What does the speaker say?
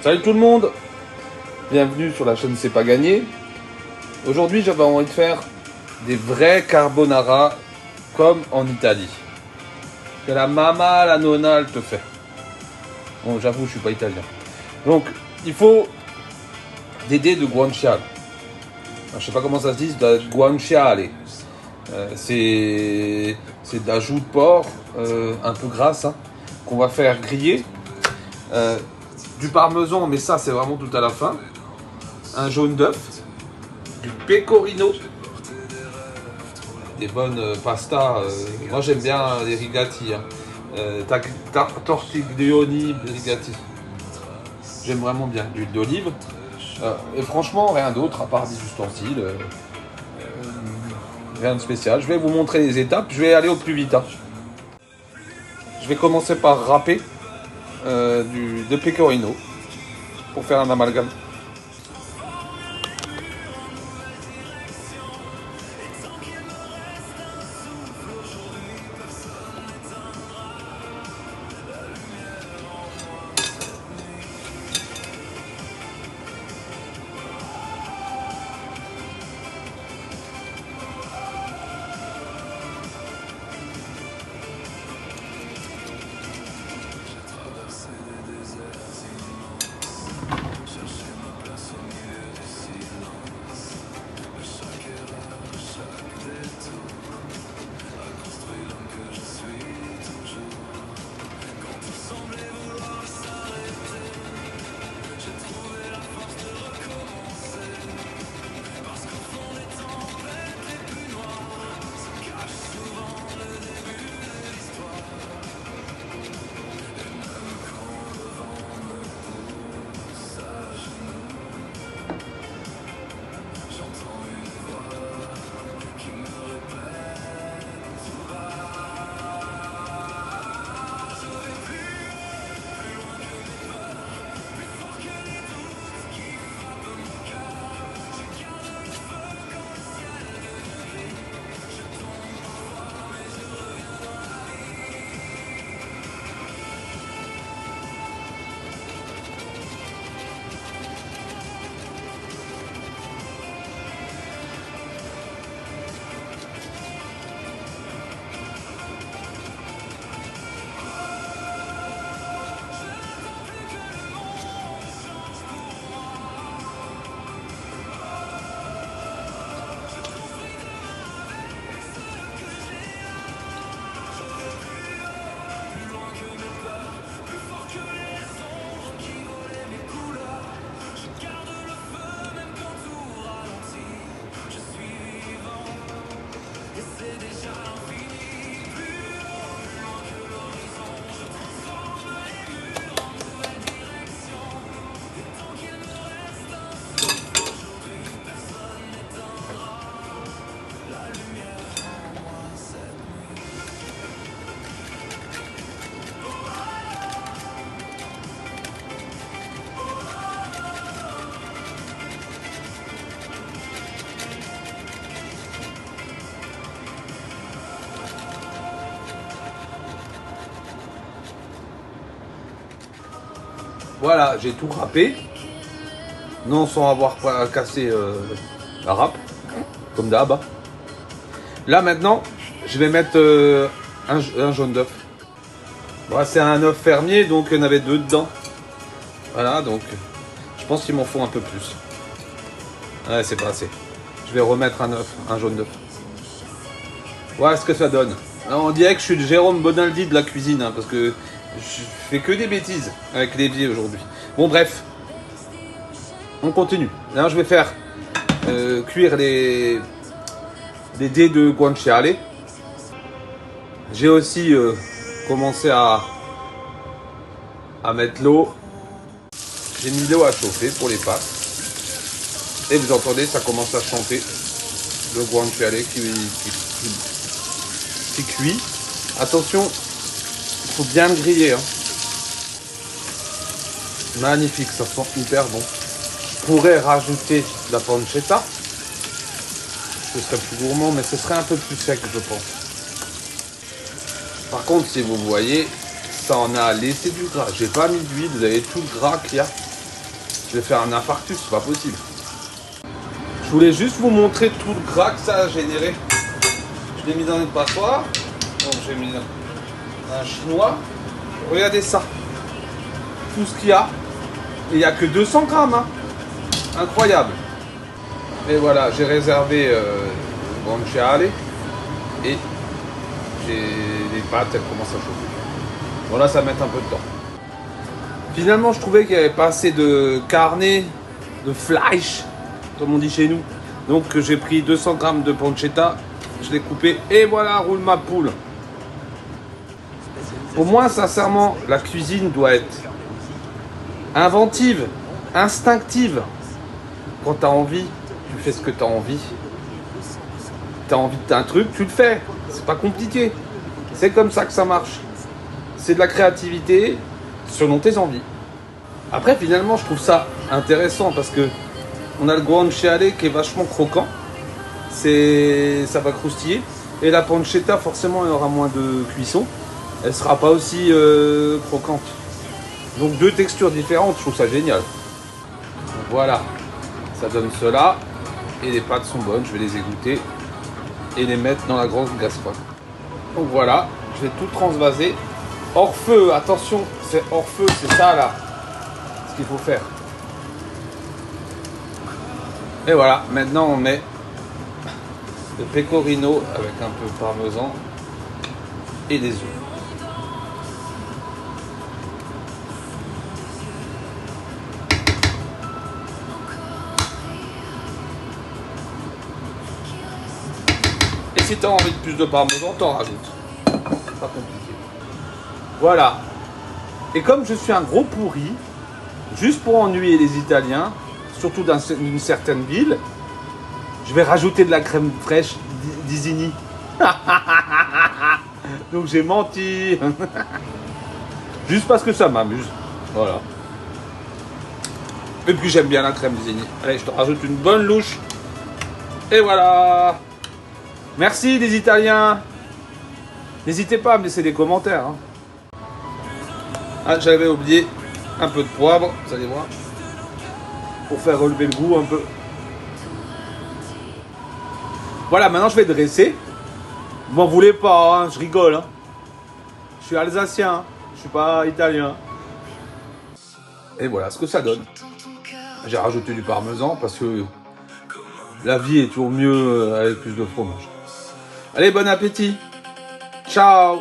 Salut tout le monde, bienvenue sur la chaîne C'est pas gagné. Aujourd'hui j'avais envie de faire des vrais carbonara comme en Italie. Que la mama, la nonna elle te fait. Bon j'avoue je suis pas italien. Donc il faut des dés de guanciale. Alors, je sais pas comment ça se dit, de guanciale. C'est de la joue de porc un peu grasse hein, qu'on va faire griller. Du parmesan, mais ça c'est vraiment tout à la fin. Un jaune d'œuf, du pecorino, des bonnes pastas. Moi j'aime bien les rigati. Hein. Tortiglioni rigati. J'aime vraiment bien. D'huile d'olive. Et franchement, rien d'autre à part des ustensiles. Rien de spécial. Je vais vous montrer les étapes. Je vais aller au plus vite. Hein. Je vais commencer par râper de pecorino pour faire un amalgame. Voilà, j'ai tout râpé. Non sans avoir cassé la râpe, comme d'hab. Là maintenant, je vais mettre un jaune d'œuf. Bon, c'est un œuf fermier, donc il y en avait deux dedans. Voilà, donc je pense qu'il m'en faut un peu plus. Ouais, c'est pas assez. Je vais remettre un jaune d'œuf. Voilà ce que ça donne. Alors, on dirait que je suis le Jérôme Bonaldi de la cuisine, hein, parce que je fais que des bêtises avec l'évier aujourd'hui. Bon bref, on continue. Là je vais faire cuire les dés de guanciale. J'ai aussi commencé à mettre l'eau. J'ai mis l'eau à chauffer pour les pâtes. Et vous entendez, ça commence à chanter. Le guanciale qui cuit. Attention, il faut bien le griller. Hein. Magnifique, ça sent hyper bon. Je pourrais rajouter de la pancetta. Ce serait plus gourmand, mais ce serait un peu plus sec, je pense. Par contre, si vous voyez, ça en a laissé du gras. J'ai pas mis d'huile, vous avez tout le gras qu'il y a. je vais faire un infarctus, c'est pas possible. Je voulais juste vous montrer tout le gras que ça a généré. Je l'ai mis dans une passoire. Donc j'ai mis un chinois. Regardez ça. Tout ce qu'il y a. Et il n'y a que 200 grammes. Hein. Incroyable. Et voilà, j'ai réservé le guanciale. Et j'ai les pâtes, elles commencent à chauffer. Bon là, ça va mettre un peu de temps. Finalement, je trouvais qu'il n'y avait pas assez de carne, de fleisch, comme on dit chez nous. Donc j'ai pris 200 grammes de pancetta, je l'ai coupé et voilà, roule ma poule. Pour moi, sincèrement, la cuisine doit être inventive, instinctive. Quand tu as envie, tu fais ce que tu as envie. Tu as envie d'un truc, tu le fais. C'est pas compliqué. C'est comme ça que ça marche. C'est de la créativité selon tes envies. Après, finalement, je trouve ça intéressant parce que on a le guanciale qui est vachement croquant. Ça va croustiller. Et la pancetta, forcément, elle aura moins de cuisson. Elle sera pas aussi croquante. Donc deux textures différentes, je trouve ça génial. Donc, voilà, ça donne cela. Et les pâtes sont bonnes, je vais les égoutter et les mettre dans la grande casserole. Donc voilà, je vais tout transvaser. Hors feu, attention, c'est hors feu, c'est ça là, ce qu'il faut faire. Et voilà, maintenant on met le pecorino avec un peu de parmesan et des œufs. Et si tu as envie de plus de parmesan, t'en rajoutes. Pas compliqué. Voilà. Et comme je suis un gros pourri, juste pour ennuyer les Italiens, surtout d'une certaine ville, je vais rajouter de la crème fraîche d'Isigny. Donc j'ai menti. Juste parce que ça m'amuse. Voilà. Et puis j'aime bien la crème d'Isigny. Allez, je te rajoute une bonne louche. Et voilà. Merci les Italiens. N'hésitez pas à me laisser des commentaires. Hein. Ah, j'avais oublié un peu de poivre, vous allez voir. Pour faire relever le goût un peu. Voilà, maintenant je vais dresser. Vous m'en voulez pas, hein, je rigole. Hein. Je suis alsacien, hein. Je suis pas italien. Et voilà ce que ça donne. J'ai rajouté du parmesan parce que la vie est toujours mieux avec plus de fromage. Allez, bon appétit. Ciao.